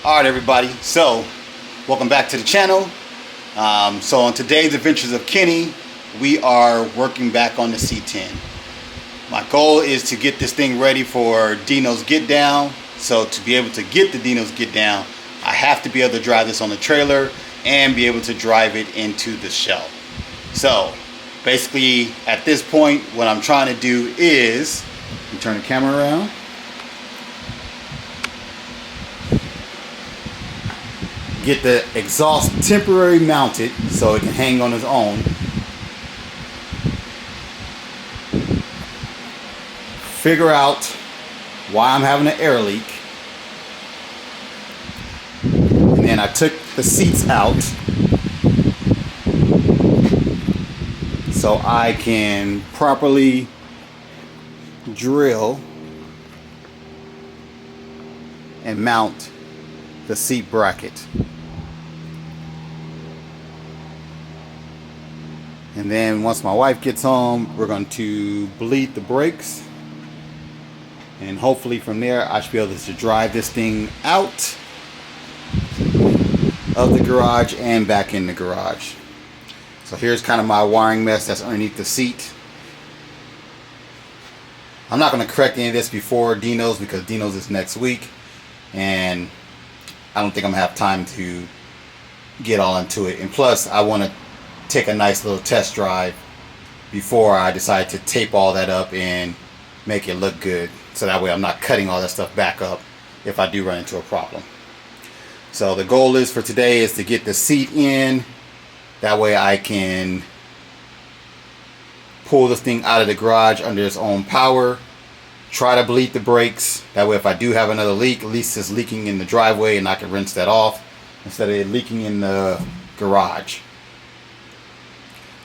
Alright everybody, so welcome back to the channel. So on today's Adventures of Kenny, we are working back on the C10. My goal is to get this thing ready for Dino's get down. So to be able to get the Dino's get down, I have to be able to drive this on the trailer and be able to drive it into the shell. So basically at this point what I'm trying to do is, let me turn the camera around. Get the exhaust temporarily mounted so it can hang on its own. Figure out why I'm having an air leak. And then I took the seats out so I can properly drill and mount the seat bracket. And then once my wife gets home, we're going to bleed the brakes. And hopefully from there, I should be able to drive this thing out of the garage and back in the garage. So here's kind of my wiring mess that's underneath the seat. I'm not going to correct any of this before Dino's because Dino's is next week. And I don't think I'm going to have time to get all into it. And plus, I want to take a nice little test drive before I decide to tape all that up and make it look good, so that way I'm not cutting all that stuff back up if I do run into a problem. So the goal is for today is to get the seat in, that way I can pull this thing out of the garage under its own power, try to bleed the brakes, that way if I do have another leak, at least it's leaking in the driveway and I can rinse that off instead of it leaking in the garage.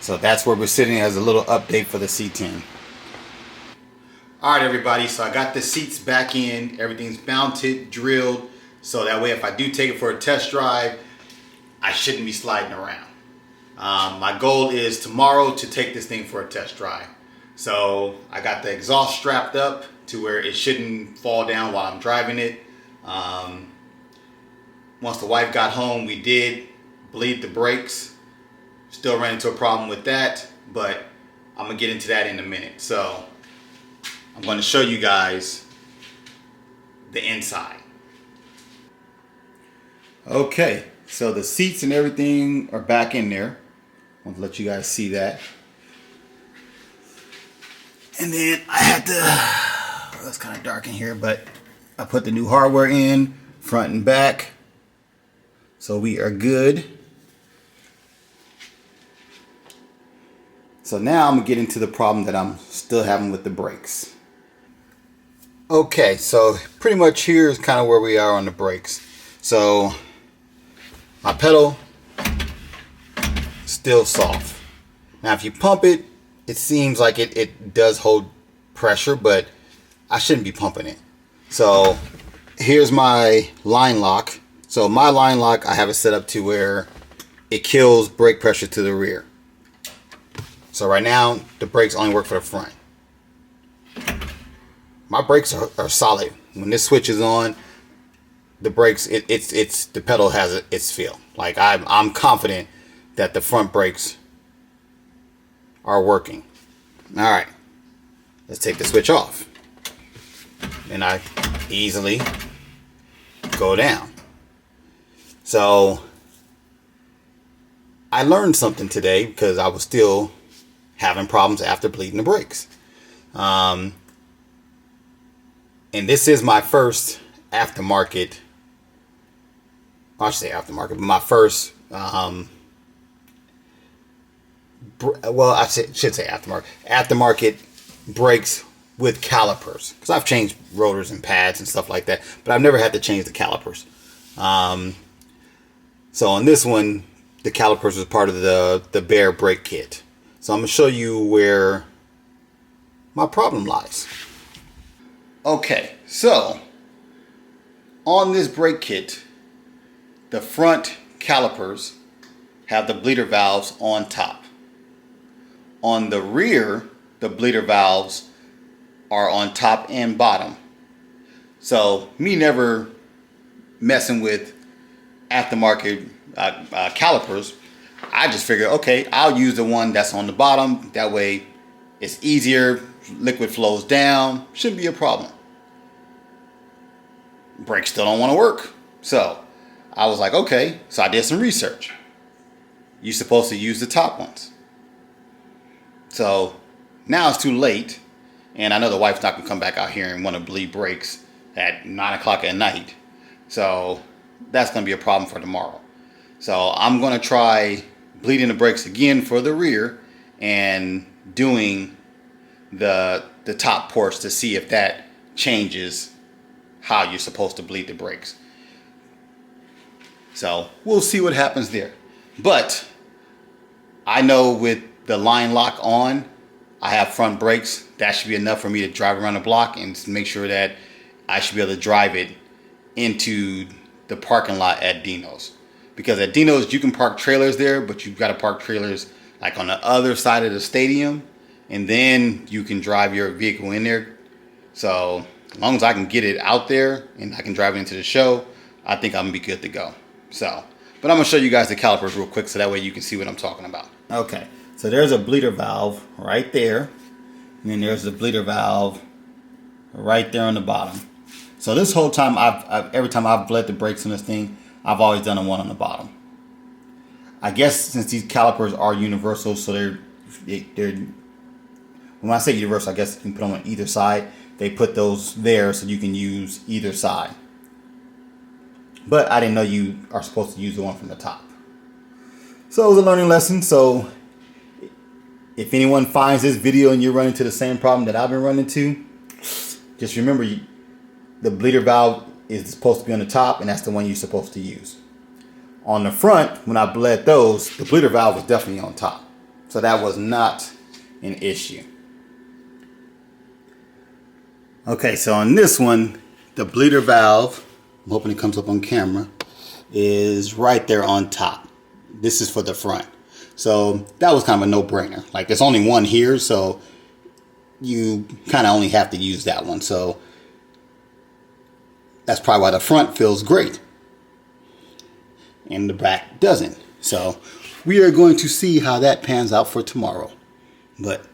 So that's where we're sitting as a little update for the C10. Alright everybody, so I got the seats back in, everything's mounted, drilled, so that way if I do take it for a test drive, I shouldn't be sliding around. My goal is tomorrow to take this thing for a test drive. So I got the exhaust strapped up to where it shouldn't fall down while I'm driving it. Once the wife got home, we did bleed the brakes. Still ran into a problem with that, but I'm gonna get into that in a minute. So I'm going to show you guys the inside. Okay, so the seats and everything are back in there. I want to let you guys see that. And then I had to, well, it's kind of dark in here, but I put the new hardware in front and back, so we are good. So now I'm gonna get into the problem that I'm still having with the brakes. Okay, so pretty much here is kind of where we are on the brakes. So my pedal still soft. Now if you pump it, it seems like it does hold pressure, but I shouldn't be pumping it. So here's my line lock. So my line lock, I have it set up to where it kills brake pressure to the rear. So right now, the brakes only work for the front. My brakes are solid. When this switch is on, the brakes, it's the pedal has its feel. Like I'm confident that the front brakes are working. All right, let's take the switch off. And I easily go down. So I learned something today because I was still having problems after bleeding the brakes. And this is my first aftermarket, I should say aftermarket, but my first, well, I should say aftermarket brakes with calipers. Because I've changed rotors and pads and stuff like that, but I've never had to change the calipers. So on this one, the calipers was part of the bare brake kit. So I'm going to show you where my problem lies. Okay, so on this brake kit, the front calipers have the bleeder valves on top. On the rear, the bleeder valves are on top and bottom. So me never messing with aftermarket calipers, I just figured, okay, I'll use the one that's on the bottom. That way it's easier, liquid flows down, shouldn't be a problem. Brakes still don't want to work. So I was like, okay, so I did some research. You're supposed to use the top ones. So now it's too late, and I know the wife's not going to come back out here and want to bleed brakes at 9 o'clock at night. So that's going to be a problem for tomorrow. So I'm going to try bleeding the brakes again for the rear and doing the top ports to see if that changes how you're supposed to bleed the brakes. So we'll see what happens there. But I know with the line lock on, I have front brakes. That should be enough for me to drive around the block and make sure that I should be able to drive it into the parking lot at Dino's. Because at Dino's you can park trailers there, but you've got to park trailers like on the other side of the stadium, and then you can drive your vehicle in there. So as long as I can get it out there and I can drive it into the show, I think I'm gonna be good to go. So, but I'm gonna show you guys the calipers real quick so that way you can see what I'm talking about. Okay, so there's a bleeder valve right there, and then there's the bleeder valve right there on the bottom. So this whole time, every time I've bled the brakes on this thing, I've always done the one on the bottom. I guess since these calipers are universal, so they're when I say universal, I guess you can put them on either side. They put those there so you can use either side. But I didn't know you are supposed to use the one from the top. So it was a learning lesson. So if anyone finds this video and you're running into the same problem that I've been running to, just remember the bleeder valve is supposed to be on the top, and that's the one you're supposed to use. On the front, when I bled those, the bleeder valve was definitely on top. So that was not an issue. Okay, so on this one, the bleeder valve, I'm hoping it comes up on camera, is right there on top. This is for the front. So that was kind of a no-brainer. Like, there's only one here, so you kind of only have to use that one. So that's probably why the front feels great and the back doesn't. So we are going to see how that pans out for tomorrow. But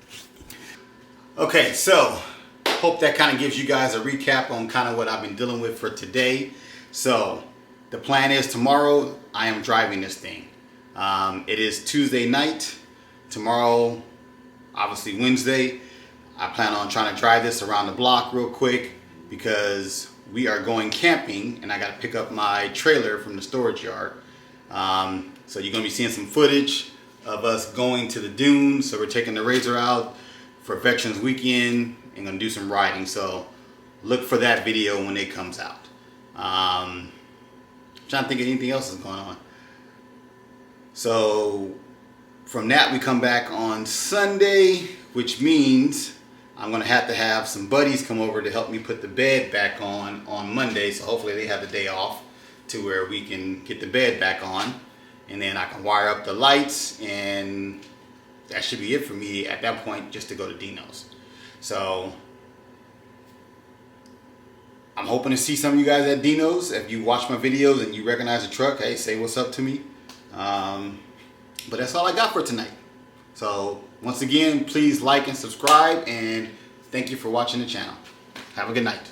okay, so hope that kind of gives you guys a recap on kind of what I've been dealing with for today. So the plan is tomorrow I am driving this thing. It is Tuesday night. Tomorrow, obviously Wednesday, I plan on trying to drive this around the block real quick because we are going camping and I got to pick up my trailer from the storage yard. So you're going to be seeing some footage of us going to the dunes. So we're taking the Razor out for Veterans Weekend and going to do some riding. So look for that video when it comes out. I'm trying to think of anything else that's going on. So from that we come back on Sunday, which means I'm going to have some buddies come over to help me put the bed back on Monday. So hopefully they have the day off to where we can get the bed back on. And then I can wire up the lights, and that should be it for me at that point, just to go to Dino's. So I'm hoping to see some of you guys at Dino's. If you watch my videos and you recognize the truck, hey, say what's up to me. But that's all I got for tonight. So once again, please like and subscribe, and thank you for watching the channel. Have a good night.